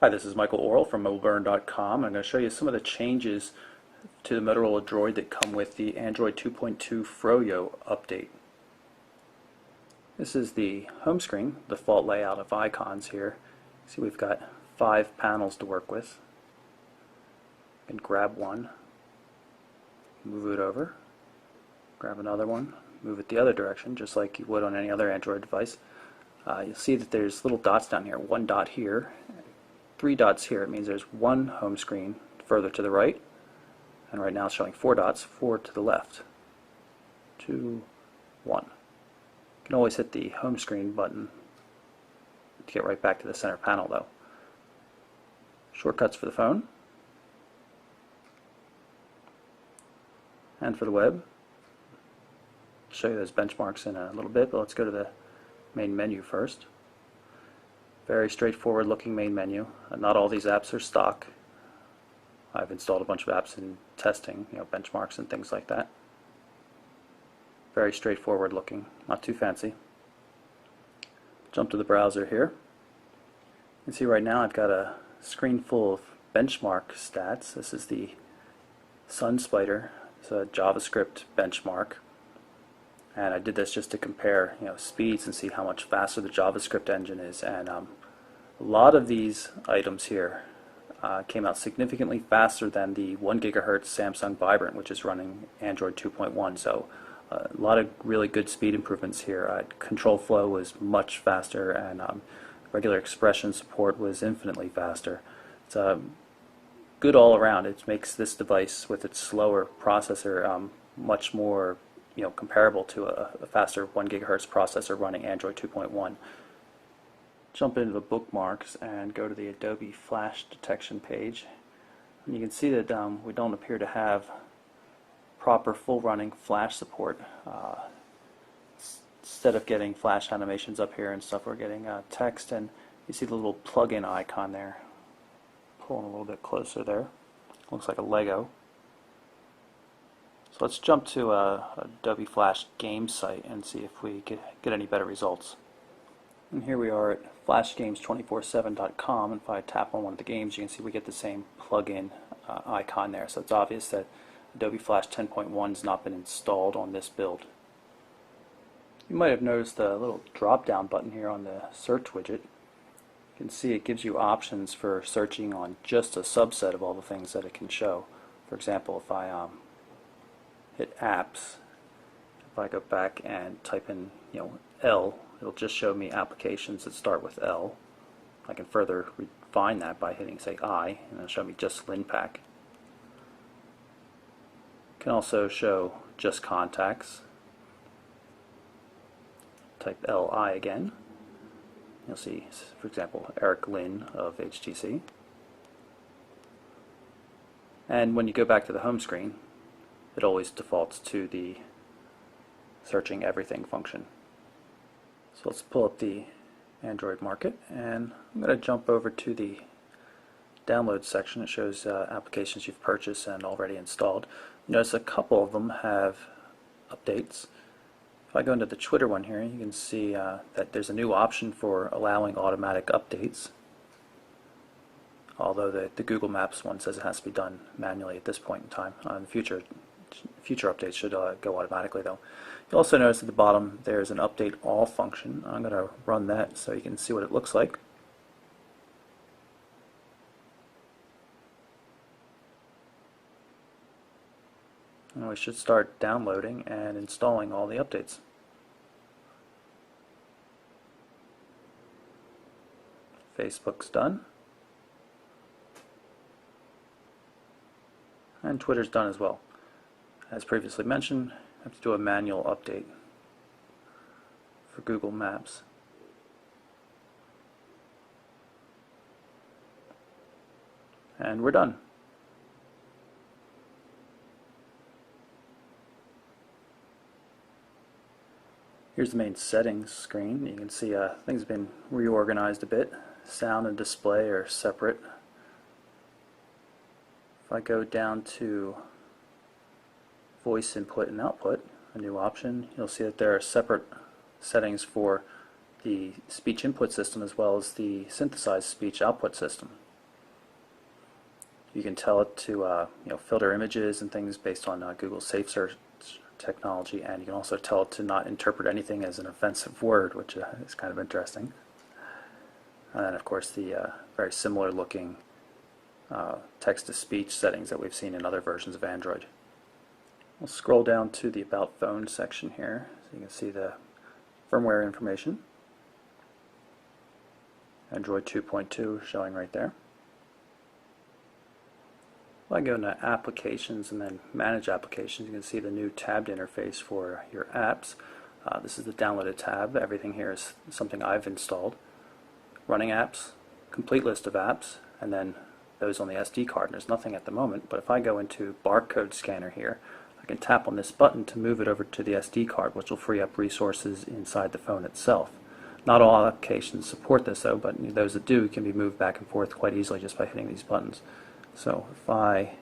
Hi, this is Michael Orrell from MobileBurn.com. I'm going to show you some of the changes to the Motorola Droid that come with the Android 2.2 Froyo update. This is the home screen, default layout of icons here. See, we've got 5 panels to work with. You can grab one, move it over, grab another one, move it the other direction, just like you would on any other Android device. You'll see that there's little dots down here, 1 dot here, 3 dots here. It means there's one home screen further to the right, and right now it's showing 4 dots, 4 to the left. 2, 1. You can always hit the home screen button to get right back to the center panel though. Shortcuts for the phone, and for the web. I'll show you those benchmarks in a little bit, but let's go to the main menu first. Very straightforward looking main menu. Not all these apps are stock. I've installed a bunch of apps in testing, benchmarks and things like that. Very straightforward looking, not too fancy. Jump to the browser here. You can see right now I've got a screen full of benchmark stats. This is the SunSpider. It's a JavaScript benchmark. And I did this just to compare speeds and see how much faster the JavaScript engine is. And a lot of these items here came out significantly faster than the 1 gigahertz Samsung Vibrant, which is running Android 2.1. So a lot of really good speed improvements here. Control flow was much faster, and regular expression support was infinitely faster. It's good all around. It makes this device with its slower processor much more comparable to a faster 1 gigahertz processor running Android 2.1. Jump into the bookmarks and go to the Adobe Flash Detection page. And you can see that we don't appear to have proper full running Flash support. Instead of getting Flash animations up here and stuff, we're getting text, and you see the little plug-in icon there. Pulling a little bit closer there. Looks like a Lego. So let's jump to a Adobe Flash game site and see if we get any better results. And here we are at flashgames247.com, and if I tap on one of the games, you can see we get the same plug-in icon there. So it's obvious that Adobe Flash 10.1 has not been installed on this build. You might have noticed the little drop-down button here on the search widget. You can see it gives you options for searching on just a subset of all the things that it can show. For example, if I hit apps, if I go back and type in L, it'll just show me applications that start with L. I can further refine that by hitting, say, I, and it'll show me just LinPack. It can also show just contacts. Type LI again. You'll see, for example, Eric Lin of HTC. And when you go back to the home screen, it always defaults to the searching everything function. So let's pull up the Android market, and I'm going to jump over to the download section. It shows applications you've purchased and already installed. Notice a couple of them have updates. If I go into the Twitter one here, you can see that there's a new option for allowing automatic updates, although the Google Maps one says it has to be done manually at this point in time. In the future updates should go automatically though. You'll also notice at the bottom there's an update all function. I'm going to run that so you can see what it looks like. And we should start downloading and installing all the updates. Facebook's done. And Twitter's done as well. As previously mentioned, I have to do a manual update for Google Maps. And we're done. Here's the main settings screen. You can see things have been reorganized a bit. Sound and display are separate. If I go down to voice input and output, a new option, you'll see that there are separate settings for the speech input system as well as the synthesized speech output system. You can tell it to filter images and things based on Google Safe Search technology, and you can also tell it to not interpret anything as an offensive word, which is kind of interesting. And then, of course, the very similar looking text-to-speech settings that we've seen in other versions of Android. We'll scroll down to the About Phone section here, so you can see the firmware information. Android 2.2 showing right there. If I go into Applications and then Manage Applications, you can see the new tabbed interface for your apps. This is the downloaded tab. Everything here is something I've installed. Running apps, complete list of apps, and then those on the SD card. And there's nothing at the moment, but if I go into barcode scanner here, I can tap on this button to move it over to the SD card, which will free up resources inside the phone itself. Not all applications support this though, but those that do can be moved back and forth quite easily just by hitting these buttons. So if I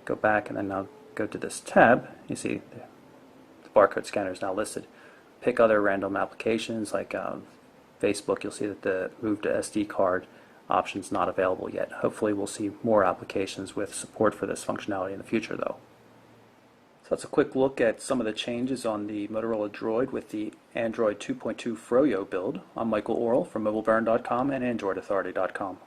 go back and then now go to this tab, you see the barcode scanner is now listed. Pick other random applications like Facebook. You'll see that the move to SD card option is not available yet. Hopefully we'll see more applications with support for this functionality in the future though. So that's a quick look at some of the changes on the Motorola Droid with the Android 2.2 Froyo build. I'm Michael Orrell from MobileBurn.com and AndroidAuthority.com.